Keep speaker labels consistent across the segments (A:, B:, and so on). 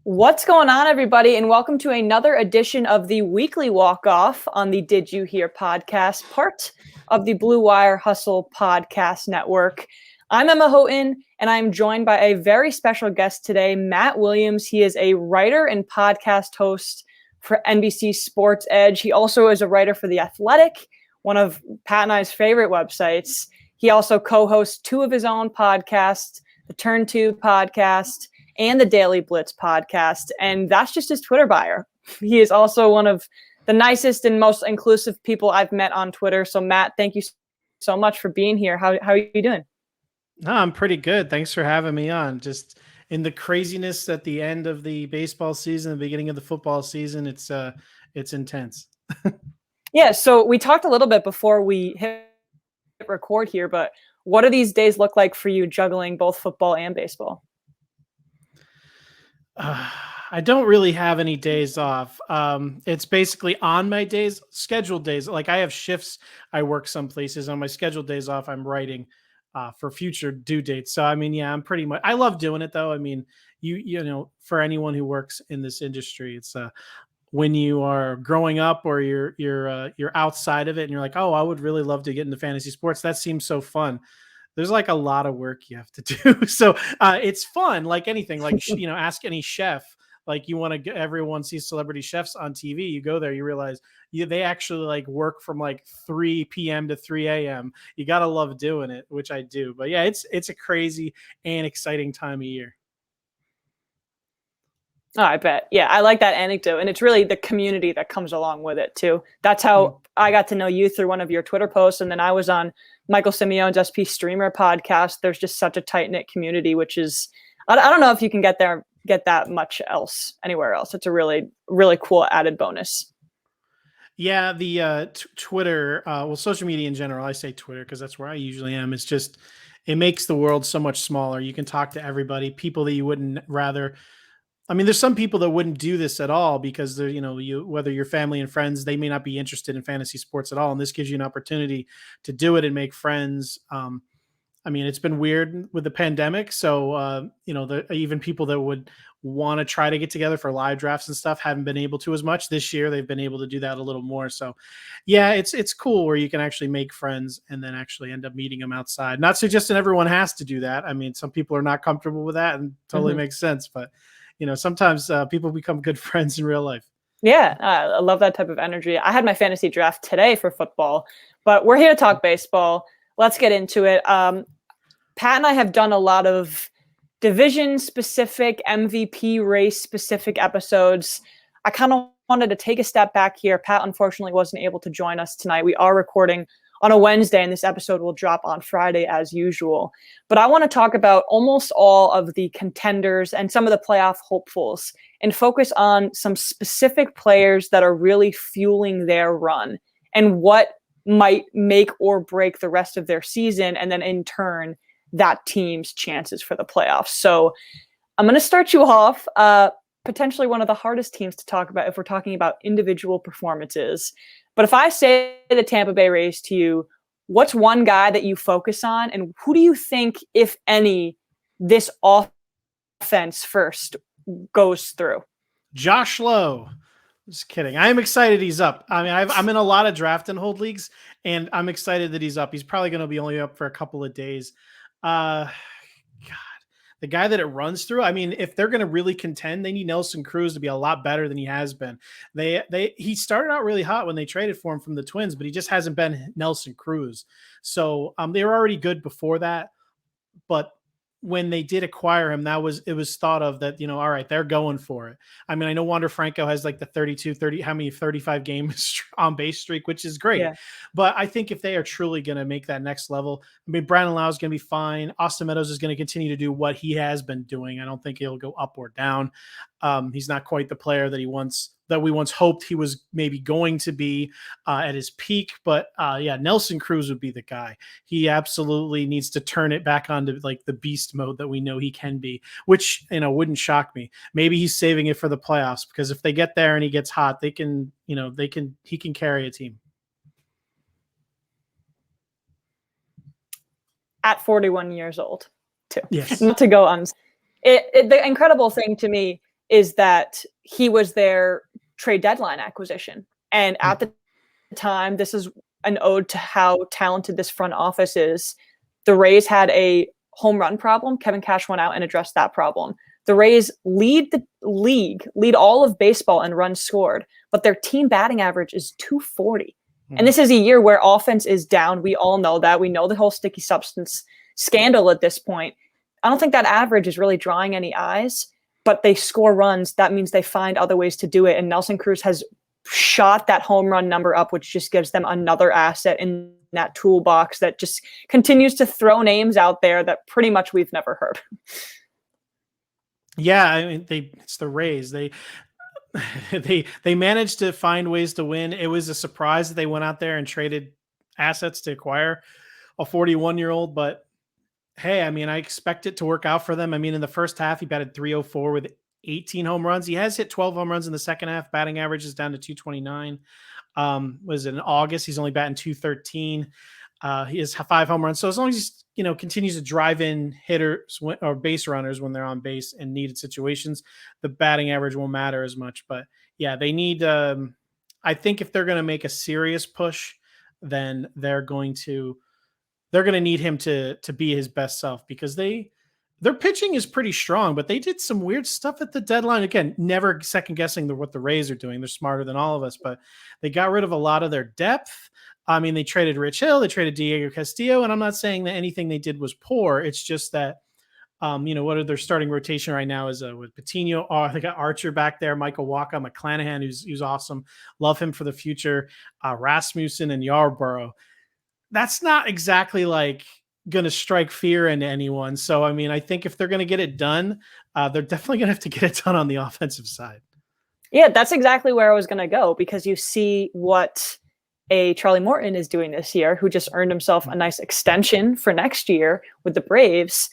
A: What's going on, everybody, and welcome to another edition of the Weekly Walk-Off on the Did You Hear podcast, part of the Blue Wire Hustle podcast network. I'm Emma Houghton, and I'm joined by a very special guest today, Matt Williams. He is a writer and podcast host for NBCSportsEdge. He also is a writer for The Athletic, one of Pat and I's favorite websites. He also co-hosts two of his own podcasts, the Turn 2 podcast and the Daily Blitz podcast. And that's just his Twitter bio. He is also one of the nicest and most inclusive people I've met on Twitter. So Matt, thank you so much for being here. How are you doing?
B: No, I'm pretty good. Thanks for having me on. Just in the craziness at the end of the baseball season, the beginning of the football season, it's intense.
A: Yeah, so we talked a little bit before we hit record here, but what do these days look like for you juggling both football and baseball?
B: I don't really have any days off. It's basically on my days, scheduled days. Like I have shifts. I work some places. On my scheduled days off, I'm writing for future due dates. So, I mean, yeah, I'm pretty much, I love doing it though. I mean, you know, for anyone who works in this industry, it's when you are growing up or you're outside of it and you're like, oh, I would really love to get into fantasy sports. That seems so fun. There's like a lot of work you have to do. So it's fun, like anything, like, you know, ask any chef, like you want to, everyone sees celebrity chefs on TV. You go there, you realize they actually like work from like 3 p.m. to 3 a.m. You got to love doing it, which I do. But yeah, it's a crazy and exciting time of year.
A: Oh, I bet. Yeah, I like that anecdote. And it's really the community that comes along with it, too. That's how I got to know you, through one of your Twitter posts. And then I was on Michael Simeone's SP Streamer podcast. There's just such a tight-knit community, which is, I don't know if you can get that much else anywhere else. It's a really, really cool added bonus.
B: Yeah, the Twitter, well, social media in general, I say Twitter because that's where I usually am. It's just, it makes the world so much smaller. You can talk to everybody, people that you wouldn't rather. I mean, there's some people that wouldn't do this at all because they're, you know, whether your family and friends, they may not be interested in fantasy sports at all. And this gives you an opportunity to do it and make friends. I mean, it's been weird with the pandemic. So, you know, even people that would want to try to get together for live drafts and stuff haven't been able to as much this year. They've been able to do that a little more. So yeah, it's cool where you can actually make friends and then actually end up meeting them outside. Not suggesting everyone has to do that. I mean, some people are not comfortable with that and totally makes sense, but you know, sometimes people become good friends in real life.
A: Yeah, I love that type of energy. I had my fantasy draft today for football, but we're here to talk baseball. Let's get into it. Pat and I have done a lot of division-specific, MVP race-specific episodes. I kind of wanted to take a step back here. Pat, unfortunately, wasn't able to join us tonight. We are recording on a Wednesday, and this episode will drop on Friday as usual. But I want to talk about almost all of the contenders and some of the playoff hopefuls and focus on some specific players that are really fueling their run and what might make or break the rest of their season, and then in turn, that team's chances for the playoffs. So I'm going to start you off. Potentially one of the hardest teams to talk about if we're talking about individual performances. But if I say the Tampa Bay Rays to you, what's one guy that you focus on, and who do you think, if any, this offense first goes through?
B: Josh Lowe. Just kidding. I'm excited he's up. I mean, I'm in a lot of draft and hold leagues, and I'm excited that he's up. He's probably going to be only up for a couple of days. God, the guy that it runs through. I mean, if they're going to really contend, they need Nelson Cruz to be a lot better than he has been. He started out really hot when they traded for him from the Twins, but he just hasn't been Nelson Cruz. So they were already good before that, but when they did acquire him, it was thought of that, you know, all right, they're going for it. I mean, I know Wander Franco has like the 35 game on base streak, which is great. Yeah. But I think if they are truly going to make that next level, I mean, Brandon Lau is going to be fine. Austin Meadows is going to continue to do what he has been doing. I don't think he'll go up or down. He's not quite the player that we once hoped he was maybe going to be at his peak. But yeah, Nelson Cruz would be the guy. He absolutely needs to turn it back onto like the beast mode that we know he can be, which, you know, wouldn't shock me. Maybe he's saving it for the playoffs, because if they get there and he gets hot, he can carry a team.
A: At 41 years old, too.
B: Yes.
A: Not to go on. The incredible thing to me is that he was their trade deadline acquisition. And at the time, this is an ode to how talented this front office is. The Rays had a home run problem. Kevin Cash went out and addressed that problem. The Rays lead the league, lead all of baseball in runs scored, but their team batting average is 240. And this is a year where offense is down. We all know that. We know the whole sticky substance scandal at this point. I don't think that average is really drawing any eyes, but they score runs. That means they find other ways to do it. And Nelson Cruz has shot that home run number up, which just gives them another asset in that toolbox that just continues to throw names out there that pretty much we've never heard.
B: Yeah, I mean, it's the Rays. They managed to find ways to win. It was a surprise that they went out there and traded assets to acquire a 41-year-old, but hey, I mean, I expect it to work out for them. I mean, in the first half, he batted .304 with 18 home runs. He has hit 12 home runs in the second half. Batting average is down to 229. Was in August, he's only batting .213. He has 5 home runs. So as long as he, continues to drive in hitters or base runners when they're on base in needed situations, the batting average won't matter as much. But yeah, they need. I think if they're going to make a serious push, then they're going to need him to be his best self, because their pitching is pretty strong, but they did some weird stuff at the deadline. Again, never second guessing what the Rays are doing. They're smarter than all of us, but they got rid of a lot of their depth. I mean, they traded Rich Hill, they traded Diego Castillo, and I'm not saying that anything they did was poor. It's just that, what are their starting rotation right now is with Patino. They got Archer back there, Michael Wacha, McClanahan, who's awesome. Love him for the future. Rasmussen and Yarborough. That's not exactly like going to strike fear into anyone. So, I mean, I think if they're going to get it done, they're definitely going to have to get it done on the offensive side. Yeah,
A: that's exactly where I was going to go, because you see what a Charlie Morton is doing this year, who just earned himself a nice extension for next year with the Braves.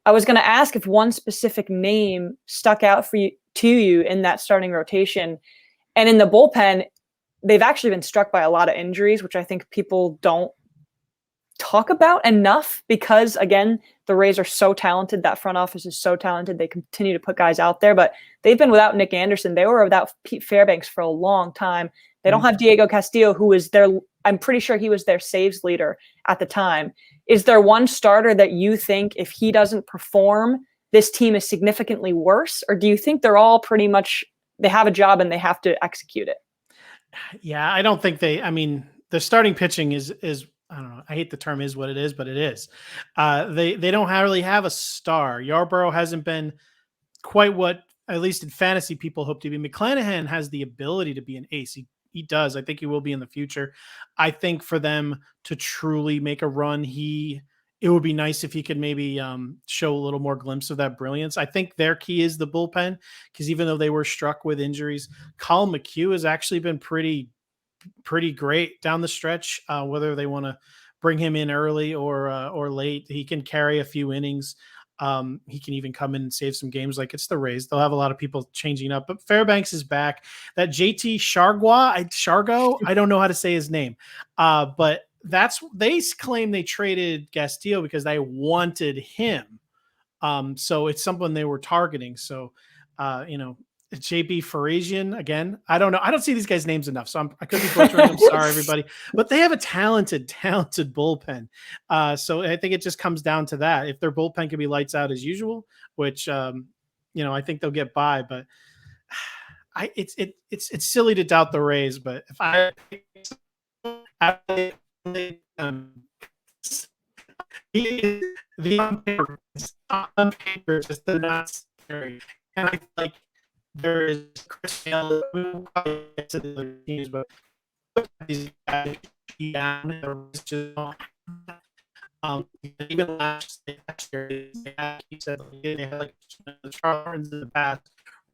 A: I was going to ask if one specific name stuck out to you in that starting rotation. And in the bullpen, they've actually been struck by a lot of injuries, which I think people don't talk about enough, because again, the Rays are so talented. That front office is so talented. They continue to put guys out there, but they've been without Nick Anderson. They were without Pete Fairbanks for a long time. They don't have Diego Castillo, who is I'm pretty sure he was their saves leader at the time. Is there one starter that you think if he doesn't perform, this team is significantly worse? Or do you think they're all pretty much, they have a job and they have to execute it?
B: Yeah, I don't think the starting pitching is I don't know. I hate the term is what it is, but it is. They don't really have a star. Yarborough hasn't been quite what, at least in fantasy, people hope to be. McClanahan has the ability to be an ace. He does. I think he will be in the future. I think for them to truly make a run, it would be nice if he could maybe show a little more glimpse of that brilliance. I think their key is the bullpen, because even though they were struck with injuries, Colin McHugh has actually been pretty great down the stretch. Whether they want to bring him in early or late, he can carry a few innings. He can even come in and save some games. Like, it's the Rays. They'll have a lot of people changing up, but Fairbanks is back. That JT Shargo, I don't know how to say his name. But they claim they traded Castillo because they wanted him. So it's someone they were targeting. So, JB Farasian again. I don't know. I don't see these guys' names enough, so I could be butchering them. Sorry, everybody. But they have a talented bullpen. So I think it just comes down to that. If their bullpen can be lights out as usual, which I think they'll get by. But it's silly to doubt the Rays. But if on paper, just they're not scary, and I feel like. There is Chris Hale, to the other teams, but these guys down. Even last year, he said they had like the Chargers in the past.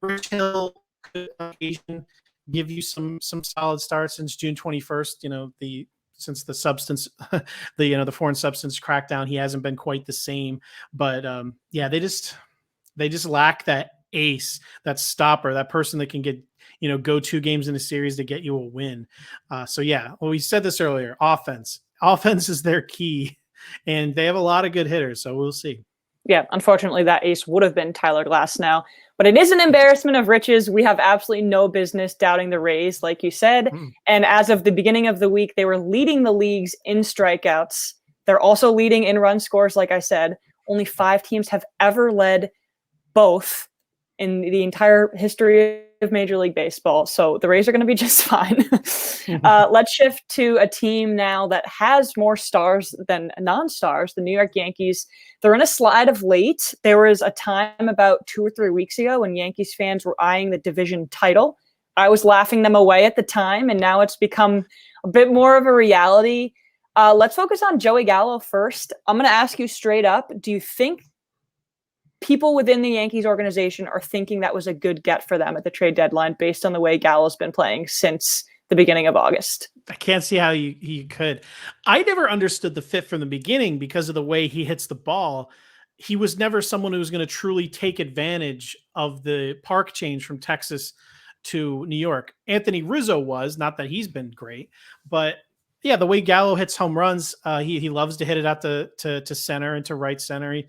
B: Rich Hill could occasionally give you some solid starts since June 21st. Since the substance, the foreign substance crackdown, he hasn't been quite the same. But they just lack that ace, that stopper, that person that can get, go 2 games in a series to get you a win. We said this earlier, offense is their key, and they have a lot of good hitters. So we'll see.
A: Yeah, unfortunately, that ace would have been Tyler Glasnow. But it is an embarrassment of riches. We have absolutely no business doubting the Rays, like you said. And as of the beginning of the week, they were leading the leagues in strikeouts. They're also leading in run scores, like I said. Only 5 teams have ever led both in the entire history of Major League Baseball. So the Rays are going to be just fine. Let's shift to a team now that has more stars than non-stars, the New York Yankees. They're in a slide of late. There was a time about 2 or 3 weeks ago when Yankees fans were eyeing the division title. I was laughing them away at the time, and now it's become a bit more of a reality. Let's focus on Joey Gallo first. I'm going to ask you straight up, do you think people within the Yankees organization are thinking that was a good get for them at the trade deadline based on the way Gallo's been playing since the beginning of August?
B: I can't see how you could. I never understood the fit from the beginning because of the way he hits the ball. He was never someone who was going to truly take advantage of the park change from Texas to New York. Anthony Rizzo was, not that he's been great, but yeah, the way Gallo hits home runs, he loves to hit it out to center and to right center.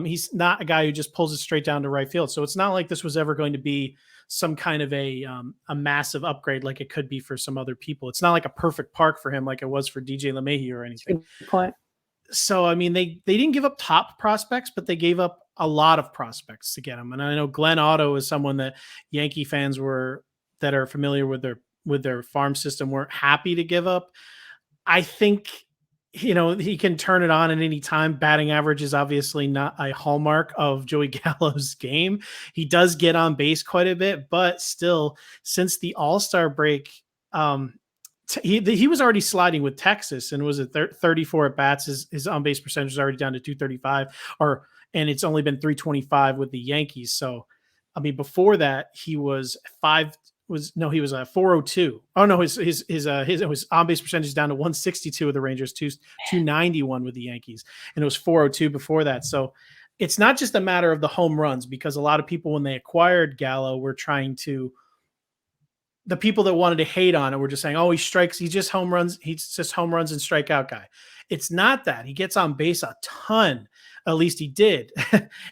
B: He's not a guy who just pulls it straight down to right field. So it's not like this was ever going to be some kind of a massive upgrade like it could be for some other people. It's not like a perfect park for him like it was for DJ LeMahieu or anything.
A: Good point.
B: So, I mean, they didn't give up top prospects, but they gave up a lot of prospects to get him. And I know Glenn Otto is someone that Yankee fans that are familiar with their farm system weren't happy to give up. I think, he can turn it on at any time. Batting average is obviously not a hallmark of Joey Gallo's game. He does get on base quite a bit, but still, since the All-Star break, he was already sliding with Texas and was at 34 at bats. His on base percentage is already down to 235, and it's only been 325 with the Yankees. So, I mean, before that, he was he was a 402. Oh no, his on base percentage is down to 162 with the Rangers, 291 with the Yankees, and it was 402 before that. So it's not just a matter of the home runs, because a lot of people, when they acquired Gallo, were the people that wanted to hate on it were just saying, oh, he's just home runs and strikeout guy. It's not that. He gets on base a ton. At least he did.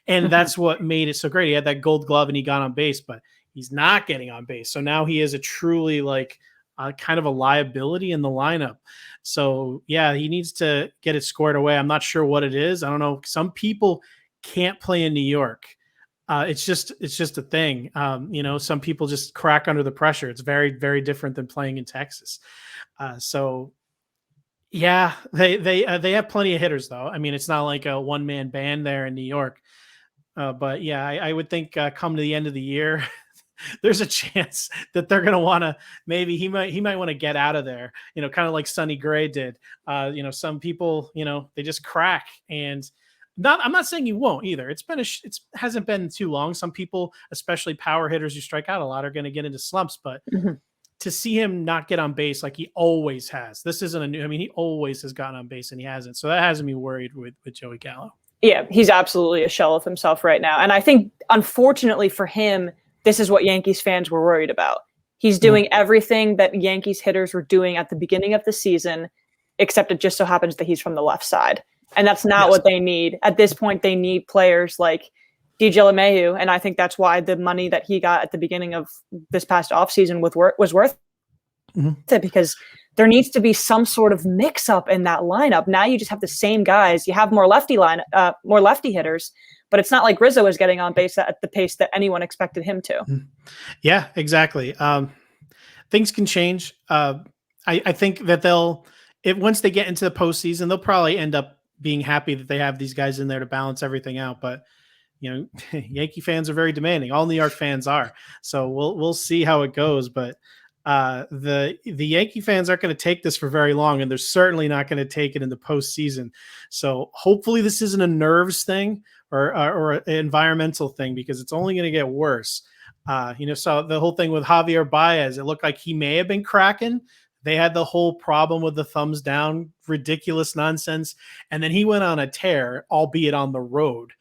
B: And that's what made it so great. He had that gold glove and he got on base, but he's not getting on base. So now he is a truly kind of a liability in the lineup. So yeah, he needs to get it squared away. I'm not sure what it is. I don't know. Some people can't play in New York. It's just a thing. Some people just crack under the pressure. It's very, very different than playing in Texas. So yeah, they have plenty of hitters though. I mean, it's not like a one-man band there in New York. But yeah, I would think come to the end of the year, there's a chance that they're going to want to, maybe he might want to get out of there, kind of like Sonny Gray did. Some people, they just crack, and I'm not saying he won't either. It hasn't been too long. Some people, especially power hitters who strike out a lot, are going to get into slumps, but to see him not get on base like he always has, this isn't he always has gotten on base and he hasn't. So that hasn't me worried with Joey Gallo.
A: Yeah, he's absolutely a shell of himself right now. And I think, unfortunately for him, this is what Yankees fans were worried about. He's doing everything that Yankees hitters were doing at the beginning of the season, except it just so happens that he's from the left side. And that's not what they need. At this point, they need players like DJ LeMahieu, and I think that's why the money that he got at the beginning of this past offseason was worth it, because there needs to be some sort of mix-up in that lineup. Now you just have the same guys. You have more lefty hitters, but it's not like Rizzo is getting on base at the pace that anyone expected him to.
B: Yeah, exactly. Things can change. I think that once they get into the postseason, they'll probably end up being happy that they have these guys in there to balance everything out. But Yankee fans are very demanding. All New York fans are. So we'll see how it goes. But the Yankee fans aren't going to take this for very long, and they're certainly not going to take it in the postseason. So hopefully this isn't a nerves thing or an environmental thing, because it's only going to get worse. So the whole thing with Javier Baez, it looked like he may have been cracking. They had the whole problem with the thumbs down, ridiculous nonsense. And then he went on a tear, albeit on the road.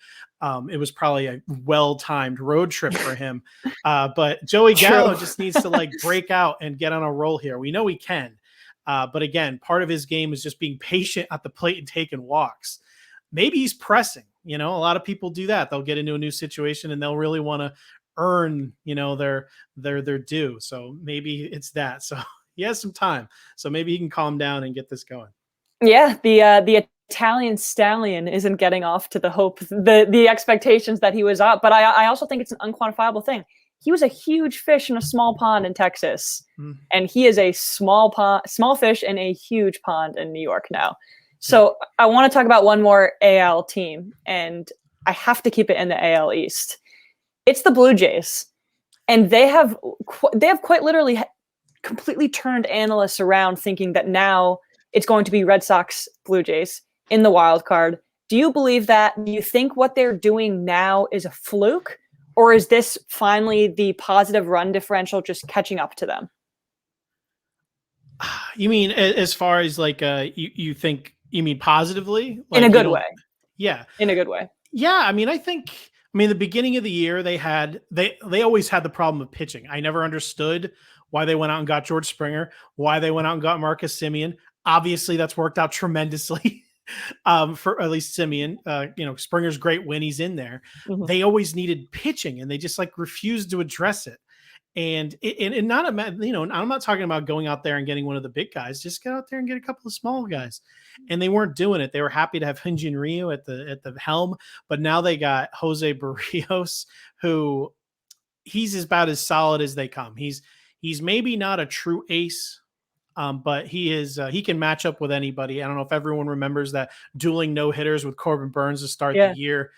B: It was probably a well-timed road trip for him. But Joey Gallo just needs to break out and get on a roll here. We know he can. But again, part of his game is just being patient at the plate and taking walks. Maybe he's pressing. A lot of people do that. They'll get into a new situation and they'll really want to earn, their due. So maybe it's that. So he has some time. So maybe he can calm down and get this going.
A: Yeah, the Italian stallion isn't getting off to the expectations that he was up. But I also think it's an unquantifiable thing. He was a huge fish in a small pond in Texas, and he is a small fish in a huge pond in New York now. So I want to talk about one more AL team, and I have to keep it in the AL East. It's the Blue Jays, and they have quite literally completely turned analysts around, thinking that now it's going to be Red Sox, Blue Jays in the wild card. Do you believe that? Do you think what they're doing now is a fluke, or is this finally the positive run differential just catching up to them?
B: You mean as far as like you think? You mean positively?
A: Like, in a good way.
B: Yeah.
A: In a good way.
B: Yeah. I mean, the beginning of the year, they always had the problem of pitching. I never understood why they went out and got George Springer, why they went out and got Marcus Semien. Obviously, that's worked out tremendously for at least Semien. Springer's great when he's in there. Mm-hmm. They always needed pitching, and they just refused to address it. And not I'm not talking about going out there and getting one of the big guys. Just get out there and get a couple of small guys. And they weren't doing it. They were happy to have Hyun-Jin Ryu at the helm, but now they got Jose Barrios, who he's about as solid as they come. He's maybe not a true ace, but he can match up with anybody. I don't know if everyone remembers that dueling no-hitters with Corbin Burns to start the year.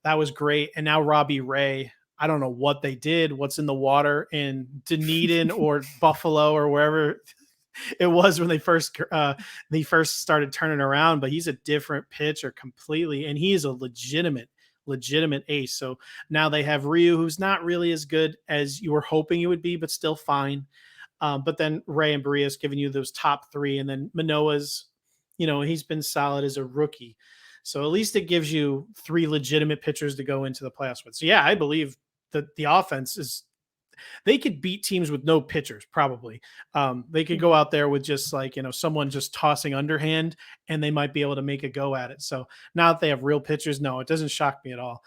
B: That was great. And now Robbie Ray. I don't know what they did, what's in the water in Dunedin or Buffalo or wherever it was when they first started turning around, but he's a different pitcher completely. And he is a legitimate ace. So now they have Ryu, who's not really as good as you were hoping he would be, but still fine. But then Ray and Barrios giving you those top three. And then Manoah's, he's been solid as a rookie. So at least it gives you three legitimate pitchers to go into the playoffs with. So yeah, I believe that the offense they could beat teams with no pitchers. Probably. They could go out there with just someone just tossing underhand, and they might be able to make a go at it. So now that they have real pitchers, no, it doesn't shock me at all.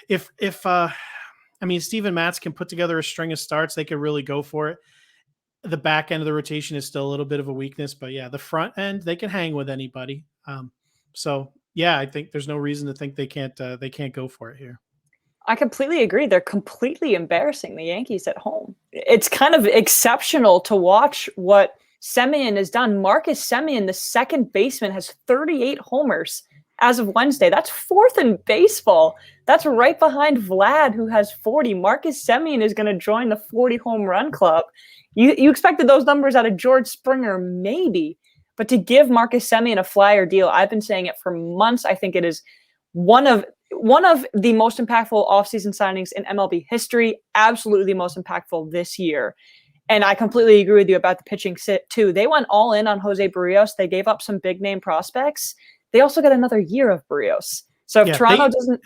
B: If Steven Matz can put together a string of starts, they could really go for it. The back end of the rotation is still a little bit of a weakness, but yeah, the front end, they can hang with anybody. So yeah, I think there's no reason to think they can't go for it here.
A: I completely agree. They're completely embarrassing the Yankees at home. It's kind of exceptional to watch what Semien has done. Marcus Semien, the second baseman, has 38 homers as of Wednesday. That's fourth in baseball. That's right behind Vlad, who has 40. Marcus Semien is going to join the 40 home run club. You expected those numbers out of George Springer, maybe. But to give Marcus Semien a flyer deal, I've been saying it for months. I think it is one of the most impactful offseason signings in MLB history. Absolutely the most impactful this year. And I completely agree with you about the pitching sit too. They went all in on Jose Barrios. They gave up some big name prospects. They also got another year of Barrios. So if Toronto doesn't,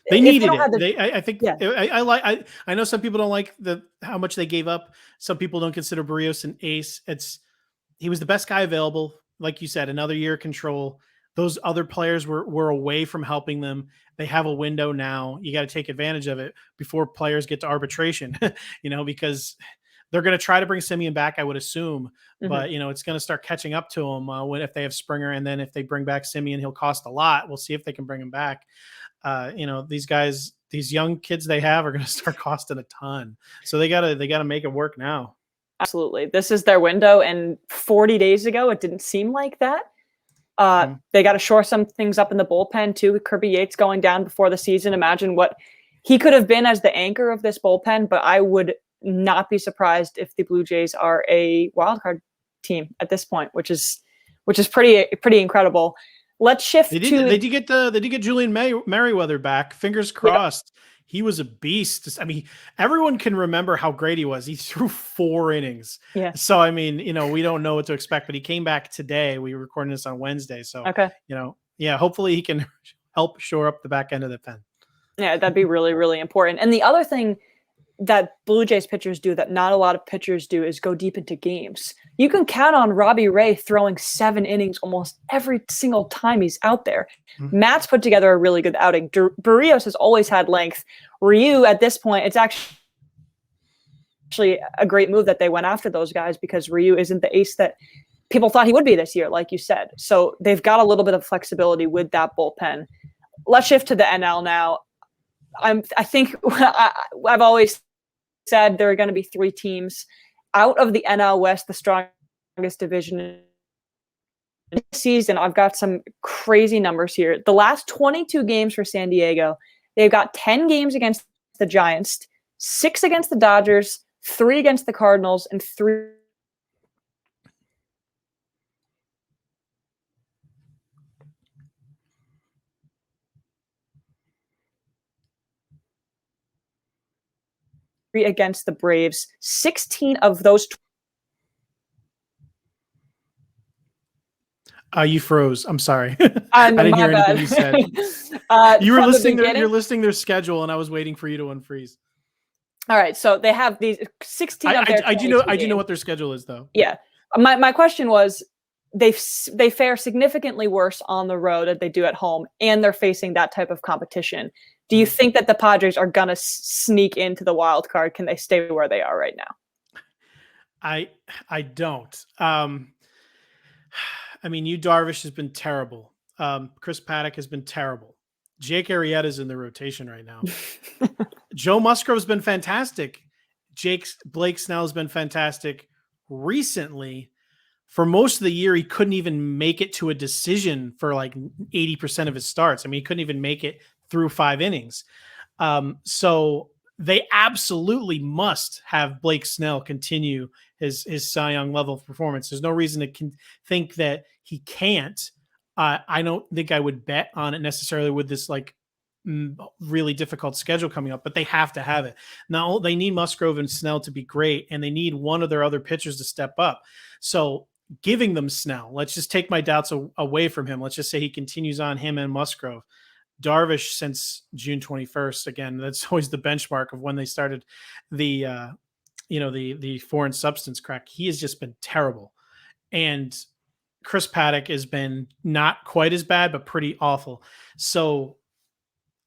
B: they needed it. I know some people don't like how much they gave up. Some people don't consider Barrios an ace. He was the best guy available. Like you said, another year of control. Those other players were away from helping them. They have a window now. You got to take advantage of it before players get to arbitration, because they're going to try to bring Semien back, I would assume. Mm-hmm. But, it's going to start catching up to them if they have Springer. And then if they bring back Semien, he'll cost a lot. We'll see if they can bring him back. These guys, these young kids they have are going to start costing a ton. So they got to make it work now.
A: Absolutely. This is their window. And 40 days ago, it didn't seem like that. They got to shore some things up in the bullpen too. With Kirby Yates going down before the season. Imagine what he could have been as the anchor of this bullpen, but I would not be surprised if the Blue Jays are a wildcard team at this point, which is pretty incredible. Let's shift
B: They did get Julian Merriweather back. Fingers crossed. Yep. He was a beast. I mean, everyone can remember how great he was. He threw 4 innings. Yeah. So, we don't know what to expect, but he came back today. We were recording this on Wednesday. So, okay. Hopefully he can help shore up the back end of the pen.
A: Yeah, that'd be really, really important. And the other thing, that Blue Jays pitchers do that not a lot of pitchers do is go deep into games. You can count on Robbie Ray throwing 7 innings almost every single time he's out there. Mm-hmm. Matt's put together a really good outing. Barrios has always had length. Ryu, at this point, it's actually a great move that they went after those guys because Ryu isn't the ace that people thought he would be this year, like you said. So they've got a little bit of flexibility with that bullpen. Let's shift to the NL now. I think I've always said there are going to be 3 teams out of the NL West, the strongest division this season. I've got some crazy numbers here. The last 22 games for San Diego, they've got 10 games against the Giants, 6 against the Dodgers, 3 against the Cardinals, and 3 against the Braves. 16 of those.
B: You froze. I'm sorry. I didn't hear anything you said. You were listing you're listing their schedule, and I was waiting for you to unfreeze.
A: All right, so they have these 16 of their.
B: I do know what their schedule is, though.
A: Yeah, my question was, they fare significantly worse on the road than they do at home, and they're facing that type of competition. Do you think that the Padres are gonna sneak into the wild card? Can they stay where they are right now?
B: I don't. I mean, Yu Darvish has been terrible. Chris Paddock has been terrible. Jake Arrieta's in the rotation right now. Joe Musgrove's been fantastic. Blake Snell's been fantastic recently. For most of the year, he couldn't even make it to a decision for like 80% of his starts. I mean, he couldn't even make it through 5 innings. So they absolutely must have Blake Snell continue his Cy Young level of performance. There's no reason to think that he can't. I don't think I would bet on it necessarily with this like really difficult schedule coming up, but they have to have it. Now they need Musgrove and Snell to be great, and they need one of their other pitchers to step up. So giving them Snell, let's just take my doubts away from him. Let's just say he continues on, him and Musgrove. Darvish since June 21st. Again, that's always the benchmark of when they started the foreign substance crack. He has just been terrible. And Chris Paddock has been not quite as bad, but pretty awful. So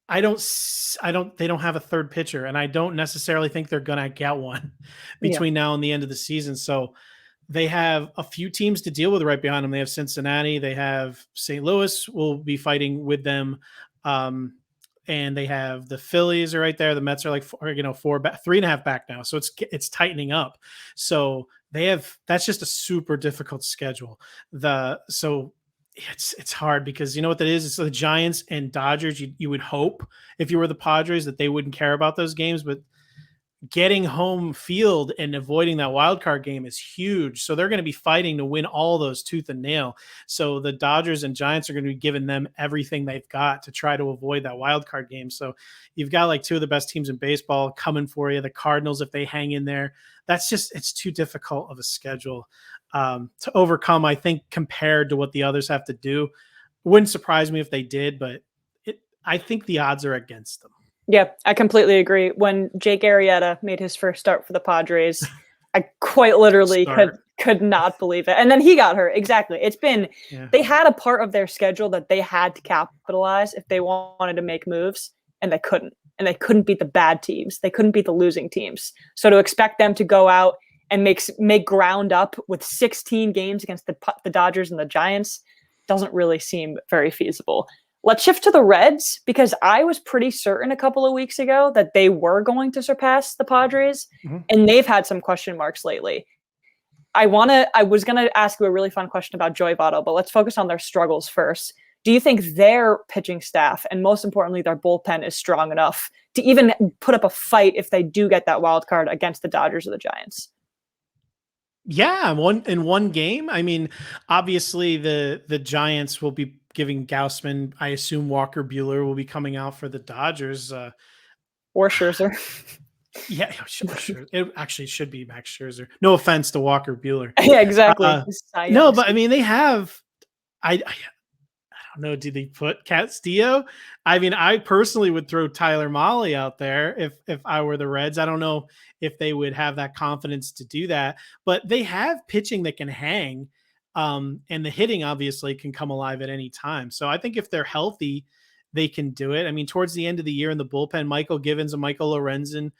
B: they don't have a third pitcher, and I don't necessarily think they're going to get one between now and the end of the season. So they have a few teams to deal with right behind them. They have Cincinnati, they have St. Louis will be fighting with them. And they have the Phillies are right there. The Mets are like 3.5 back now. So it's tightening up. So that's just a super difficult schedule. So it's hard because you know what that is? It's the Giants and Dodgers. You would hope if you were the Padres that they wouldn't care about those games, but getting home field and avoiding that wild card game is huge. So they're going to be fighting to win all those tooth and nail. So the Dodgers and Giants are going to be giving them everything they've got to try to avoid that wild card game. So you've got like 2 of the best teams in baseball coming for you. The Cardinals, if they hang in there, it's too difficult of a schedule to overcome, I think, compared to what the others have to do. It wouldn't surprise me if they did, but I think the odds are against them.
A: Yeah, I completely agree. When Jake Arrieta made his first start for the Padres, I quite literally could not believe it. And then he got hurt. Exactly. They had a part of their schedule that they had to capitalize if they wanted to make moves, and they couldn't. And they couldn't beat the bad teams. They couldn't beat the losing teams. So to expect them to go out and make ground up with 16 games against the Dodgers and the Giants doesn't really seem very feasible. Let's shift to the Reds, because I was pretty certain a couple of weeks ago that they were going to surpass the Padres, and they've had some question marks lately. I was going to ask you a really fun question about Joey Votto, but let's focus on their struggles first. Do you think their pitching staff, and most importantly, their bullpen, is strong enough to even put up a fight if they do get that wild card against the Dodgers or the Giants?
B: Yeah, in one game. I mean, obviously the Giants will be giving Gausman. I assume Walker Buehler will be coming out for the Dodgers.
A: Or Scherzer.
B: Yeah, sure. It actually should be Max Scherzer. No offense to Walker Buehler.
A: Yeah, exactly.
B: No, but I mean, they have. I don't know. Do they put Castillo? I mean, I personally would throw Tyler Mahle out there if I were the Reds. I don't know if they would have that confidence to do that, but they have pitching that can hang, and the hitting obviously can come alive at any time. So I think if they're healthy, they can do it. I mean, towards the end of the year in the bullpen, Michael Givens and Michael Lorenzen,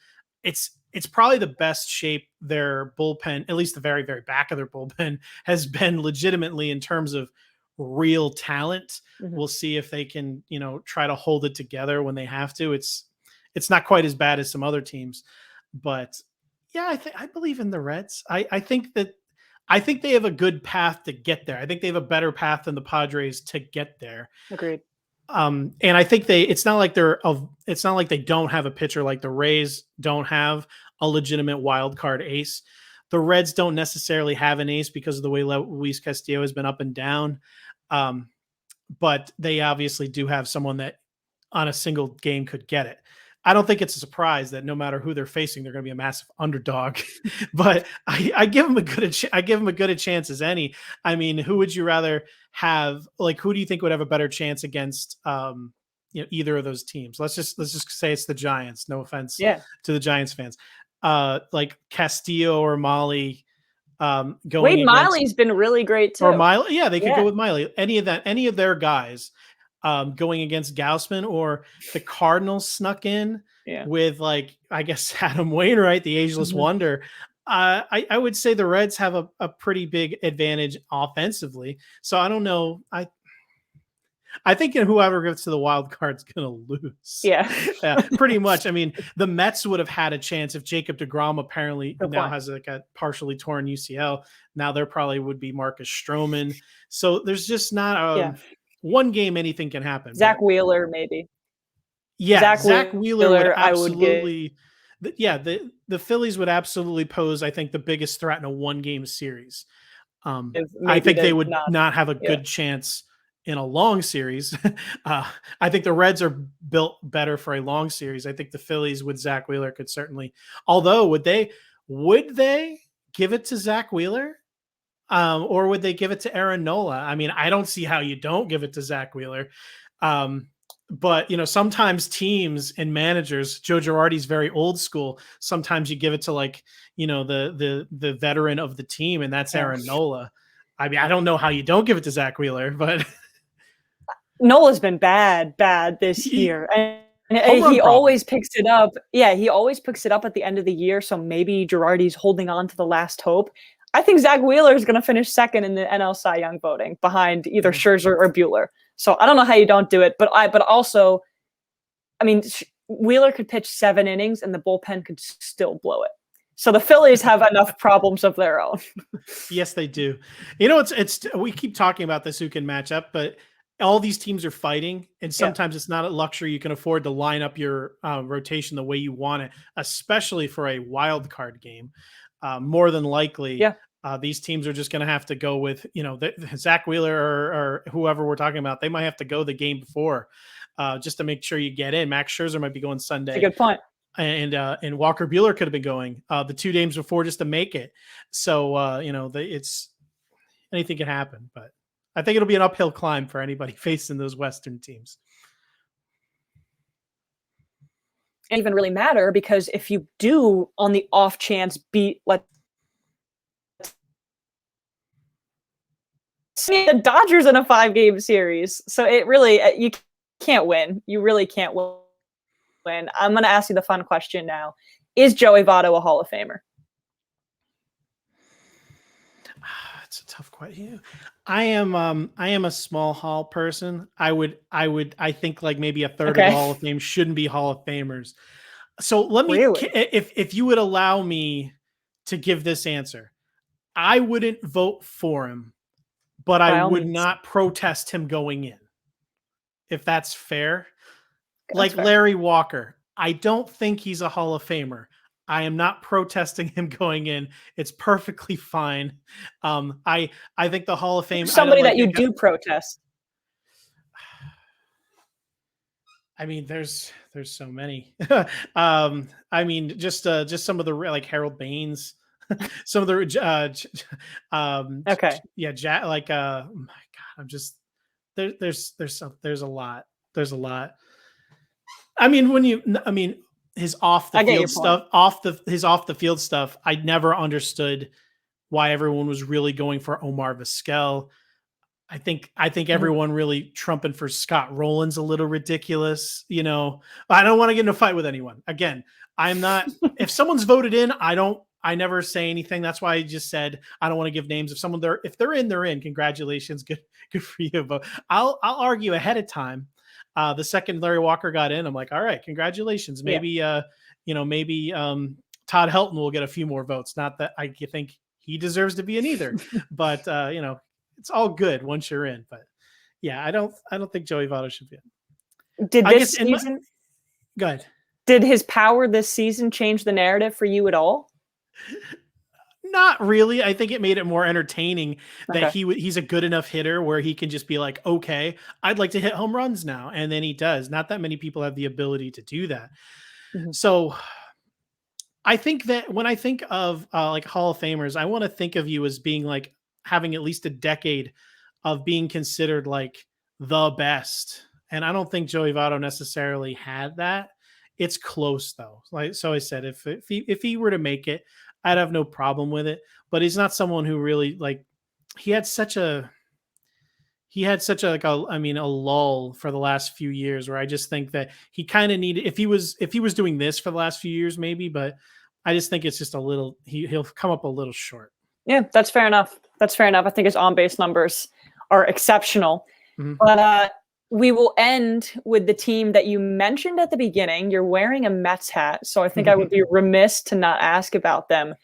B: it's probably the best shape their bullpen, at least the very, very back of their bullpen, has been legitimately in terms of real talent.
A: Mhm.
B: We'll see if they can, try to hold it together when they have to. It's not quite as bad as some other teams, but yeah, I believe in the Reds. I think they have a good path to get there. I think they have a better path than the Padres to get there.
A: Agreed.
B: And I think it's not like they don't have a pitcher like the Rays don't have a legitimate wild card ace. The Reds don't necessarily have an ace because of the way Luis Castillo has been up and down. But they obviously do have someone that on a single game could get it. I don't think it's a surprise that no matter who they're facing, they're going to be a massive underdog. But I give them a good a chance as any. I mean, who would you rather have? Like, who do you think would have a better chance against either of those teams? Let's just say it's the Giants. No offense to the Giants fans. Like Castillo or Mahle.
A: Wade Miley's been really great too.
B: Or Miley, yeah, they could go with Miley. Any of their guys. Going against Gaussman, or the Cardinals snuck in with, like, I guess Adam Wainwright, the ageless wonder. I would say the Reds have a pretty big advantage offensively. So I don't know. I think whoever gets to the wild card's going to lose.
A: Yeah,
B: pretty much. I mean, the Mets would have had a chance if Jacob deGrom apparently now has like a partially torn UCL. Now there probably would be Marcus Stroman. So there's just not one game anything can happen.
A: Zach Wheeler, maybe.
B: Yeah, Zach Wheeler would absolutely. The Phillies would absolutely pose, I think, the biggest threat in a one-game series. I think they would not have a good chance in a long series. I think the Reds are built better for a long series. I think the Phillies with Zach Wheeler could certainly. Although, would they give it to Zach Wheeler? Or would they give it to Aaron Nola? I mean, I don't see how you don't give it to Zach Wheeler. But sometimes teams and managers, Joe Girardi's very old school. Sometimes you give it to, like, the veteran of the team, and that's Aaron Nola. I mean, I don't know how you don't give it to Zach Wheeler, but
A: Nola's been bad this year. And he always picks it up. Yeah, he always picks it up at the end of the year. So maybe Girardi's holding on to the last hope. I think Zach Wheeler is going to finish second in the NL Cy Young voting behind either Scherzer or Buehler. So I don't know how you don't do it, but also, I mean, Wheeler could pitch 7 innings and the bullpen could still blow it. So the Phillies have enough problems of their own.
B: Yes, they do. It's we keep talking about this who can match up, but all these teams are fighting, and sometimes it's not a luxury you can afford to line up your rotation the way you want it, especially for a wild card game. More than likely, these teams are just going to have to go with, Zach Wheeler or whoever we're talking about. They might have to go the game before just to make sure you get in. Max Scherzer might be going Sunday.
A: That's a good point.
B: And Walker Buehler could have been going the 2 games before just to make it. So, it's anything can happen, but I think it'll be an uphill climb for anybody facing those Western teams.
A: It even really matter, because if you do on the off chance beat the Dodgers in a 5-game series, so it really, you can't win. You really can't win. I'm going to ask you the fun question now: is Joey Votto a Hall of Famer?
B: It's a tough question. I am a small Hall person. I think like maybe a third of the Hall of Fame shouldn't be Hall of Famers. So let me, if you would allow me to give this answer, I wouldn't vote for him, but I would not protest him going in. If that's fair. Larry Walker, I don't think he's a Hall of Famer. I am not protesting him going in. It's perfectly fine. I think the Hall of Fame.
A: Somebody that you do protest.
B: I mean, there's so many. I mean, just some of the, like, Harold Baines, some of the oh my God, there's a lot. There's a lot. I mean, his off the
A: I get your
B: field stuff, his off the field stuff. I never understood why everyone was really going for Omar Vizquel. I think everyone really trumping for Scott Rowland's a little ridiculous. You know, I don't want to get in a fight with anyone. Again, I'm not. If someone's voted in, I never say anything. That's why I just said I don't want to give names. If they're in, they're in. Congratulations, good for you. But I'll argue ahead of time. The second Larry Walker got in, I'm like, all right, congratulations. Maybe maybe Todd Helton will get a few more votes. Not that I think he deserves to be in either, but it's all good once you're in. But yeah, I don't think Joey Votto should be in.
A: Did this season?
B: Go ahead.
A: Did his power this season change the narrative for you at all?
B: Not really. I think it made it more entertaining that he's a good enough hitter where he can just be like, okay, I'd like to hit home runs now. And then he does. Not that many people have the ability to do that. Mm-hmm. So I think that when I think of like Hall of Famers, I want to think of you as being like having at least a decade of being considered like the best. And I don't think Joey Votto necessarily had that. It's close though. So I said, if he were to make it, I'd have no problem with it, but he's not someone who really he had such a lull for the last few years where I just think that he kind of needed, if he was doing this for the last few years, maybe, but I just think it's just a little, he'll come up a little short.
A: Yeah, that's fair enough. I think his on-base numbers are exceptional, but we will end with the team that you mentioned at the beginning. You're wearing a Mets hat, so I think I would be remiss to not ask about them.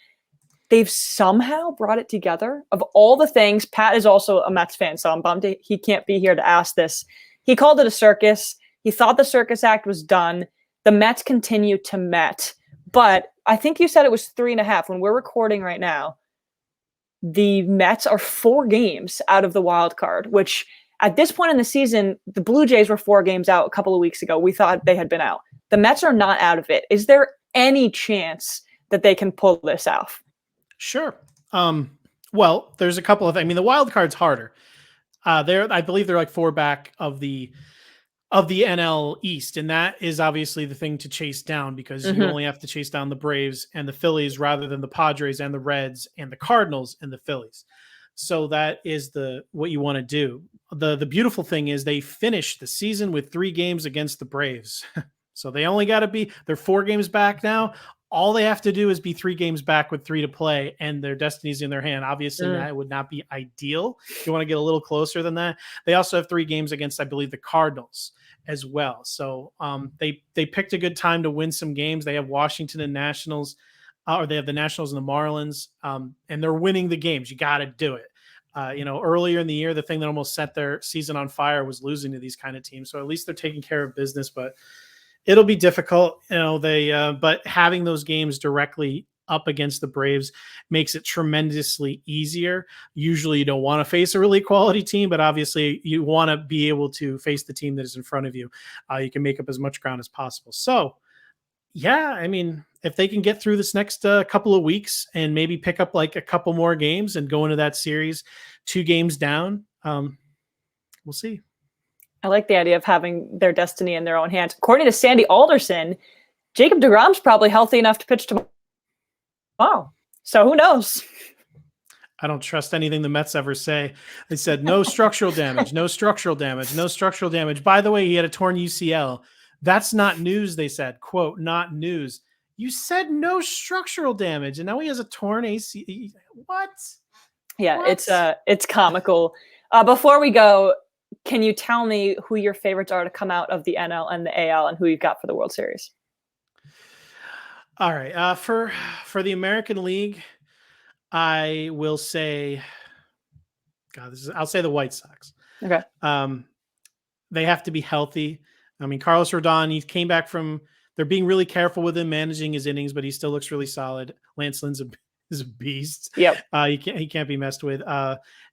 A: They've somehow brought it together. Of all the things, Pat is also a Mets fan, so I'm bummed he can't be here to ask this. He called it a circus. He thought the circus act was done. The Mets continue to Met, but I think you said it was 3.5. When we're recording right now, the Mets are 4 games out of the wild card, which at this point in the season, the Blue Jays were 4 games out a couple of weeks ago. We thought they had been out. The Mets are not out of it. Is there any chance that they can pull this off?
B: Sure. Well, there's a couple of, the wild card's harder. I believe they're like 4 back of the NL East. And that is obviously the thing to chase down because you only have to chase down the Braves and the Phillies rather than the Padres and the Reds and the Cardinals and the Phillies. So that is what you want to do. The beautiful thing is they finished the season with 3 games against the Braves. So they only got to they're 4 games back now. All they have to do is be 3 games back with 3 to play and their destiny's in their hand. Obviously that would not be ideal. If you want to get a little closer than that, they also have 3 games against, I believe, the Cardinals as well. So they picked a good time to win some games. They have Washington and Nationals, or they have the Nationals and the Marlins, and they're winning the games. You got to do it. Earlier in the year, the thing that almost set their season on fire was losing to these kind of teams. So at least they're taking care of business, but it'll be difficult. But having those games directly up against the Braves makes it tremendously easier. Usually you don't want to face a really quality team, but obviously you want to be able to face the team that is in front of you. You can make up as much ground as possible. So yeah, if they can get through this next couple of weeks and maybe pick up like a couple more games and go into that series 2 games down, we'll see.
A: I like the idea of having their destiny in their own hands. According to Sandy Alderson, Jacob deGrom's probably healthy enough to pitch tomorrow. So who knows?
B: I don't trust anything the Mets ever say. They said no structural damage, no structural damage, no structural damage. By the way, he had a torn UCL. That's not news, they said. Quote, not news. You said no structural damage, and now he has a torn AC. What?
A: Yeah, what? It's comical. Before we go, can you tell me who your favorites are to come out of the NL and the AL and who you've got for the World Series?
B: All right. For the American League, I will say, I'll say the White Sox.
A: Okay.
B: They have to be healthy. Carlos Rodon, he came back they're being really careful with him managing his innings, but he still looks really solid. Lance Lynn's is a beast.
A: Yep.
B: He can't be messed with.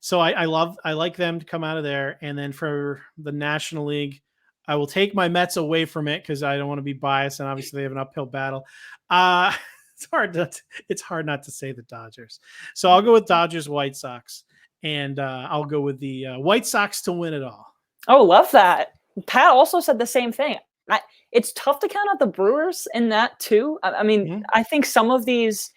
B: So I like them to come out of there. And then for the National League, I will take my Mets away from it because I don't want to be biased, and obviously they have an uphill battle. It's hard not to say the Dodgers. So I'll go with Dodgers White Sox, and I'll go with the White Sox to win it all.
A: Oh, love that. Pat also said the same thing. It's tough to count out the Brewers in that too. I mean,
B: Mhm.
A: I think some of these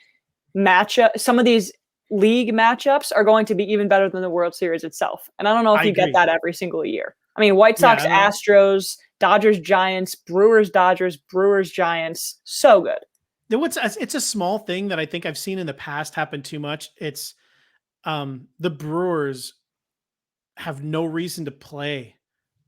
A: league matchups are going to be even better than the World Series itself. And I don't know if
B: I
A: you get
B: agree.
A: that every single year. I mean, White Sox,
B: Yeah,
A: Astros, Dodgers, Giants, Brewers, Dodgers, Brewers, Giants. So good.
B: it's a small thing that I think I've seen in the past happen too much. It's the Brewers have no reason to play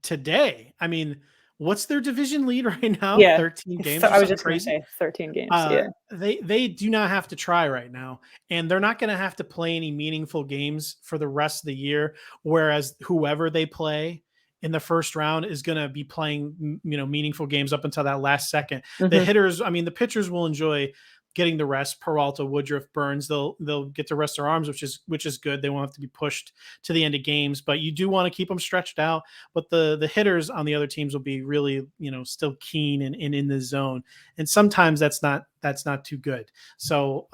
B: today. I mean, what's their division lead right now?
A: Yeah.
B: 13 games or
A: I was
B: something
A: just going to
B: crazy?
A: say 13 games. Yeah.
B: They do not have to try right now, and they're not going to have to play any meaningful games for the rest of the year. Whereas whoever they play in the first round is going to be playing, meaningful games up until that last second. The
A: Mhm.
B: hitters, I mean, the pitchers will enjoy getting the rest. Peralta, Woodruff, Burns, they'll get to rest their arms, which is good. They won't have to be pushed to the end of games, but you do want to keep them stretched out. But the hitters on the other teams will be really, still keen and in the zone, and sometimes that's not too good. So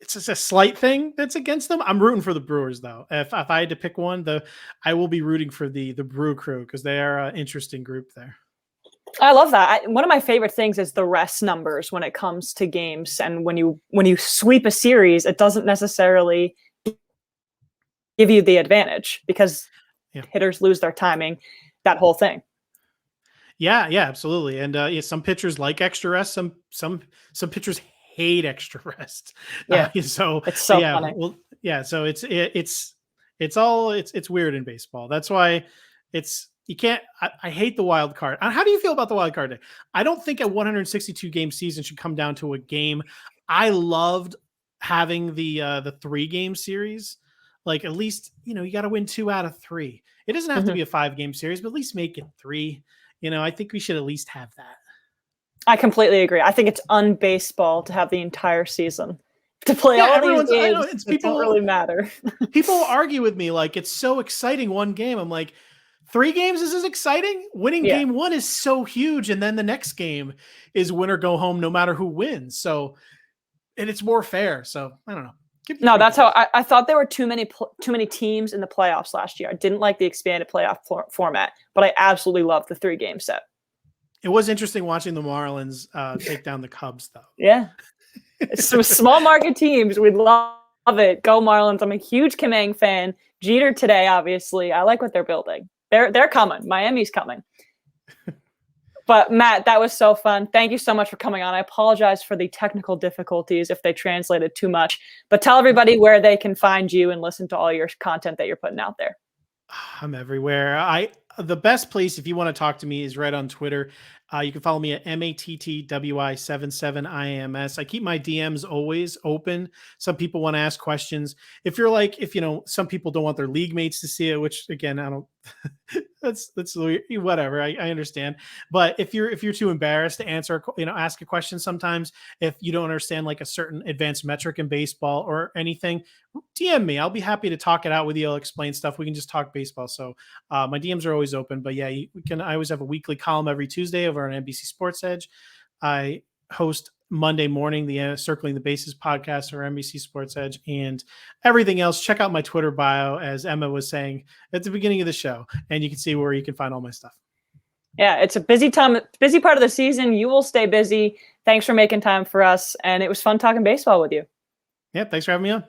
B: it's just a slight thing that's against them. I'm rooting for the Brewers though. If I had to pick one, I will be rooting for the Brew Crew because they are an interesting group there.
A: I love that. One of my favorite things is the rest numbers when it comes to games. And when you sweep a series, it doesn't necessarily give you the advantage because
B: Yeah.
A: hitters lose their timing, that whole thing.
B: Yeah, absolutely. And some pitchers like extra rest. Some pitchers hate extra rest.
A: Yeah.
B: So
A: It's so
B: yeah,
A: funny.
B: well, yeah. So it's weird in baseball. That's why you can't. I hate the wild card. How do you feel about the wild card day? I don't think a 162 game season should come down to a game. I loved having the 3-game series. Like at least you got to win 2 out of 3. It doesn't have to be a 5-game series, but at least make it 3. I think we should at least have that.
A: I completely agree. I think it's unbaseball to have the entire season to play all these
B: I know
A: games
B: it's
A: that don't really matter.
B: people argue with me like it's so exciting one game. I'm like, 3 games is as exciting. Winning
A: Yeah.
B: game 1 is so huge, and then the next game is win or go home, no matter who wins. So, and it's more fair. So I don't know.
A: No, that's how I thought there were too many teams in the playoffs last year. I didn't like the expanded playoff format, but I absolutely loved the 3-game set.
B: It was interesting watching the Marlins take down the Cubs, though.
A: Yeah. Some small market teams. We'd love it. Go Marlins. I'm a huge Kamang fan. Jeter today, obviously. I like what they're building. They're coming. Miami's coming. But Matt, that was so fun. Thank you so much for coming on. I apologize for the technical difficulties if they translated too much. But tell everybody where they can find you and listen to all your content that you're putting out there.
B: I'm everywhere. The best place if you want to talk to me is right on Twitter. You can follow me at MATTWI77IAMS. I keep my DMs always open. Some people want to ask questions. If some people don't want their league mates to see it, which again, I don't, that's whatever. I understand. But if you're too embarrassed to answer, ask a question sometimes, if you don't understand like a certain advanced metric in baseball or anything, DM me. I'll be happy to talk it out with you. I'll explain stuff. We can just talk baseball. So my DMs are always open. But yeah, I always have a weekly column every Tuesday over on NBC Sports Edge. I host Monday morning the Circling the Bases podcast or NBC Sports Edge, and everything else. Check out my Twitter bio, as Emma was saying at the beginning of the show, and you can see where you can find all my stuff.
A: Yeah, it's a busy part of the season. You will stay busy. Thanks for making time for us, and it was fun talking baseball with you.
B: Yeah, thanks for having me on.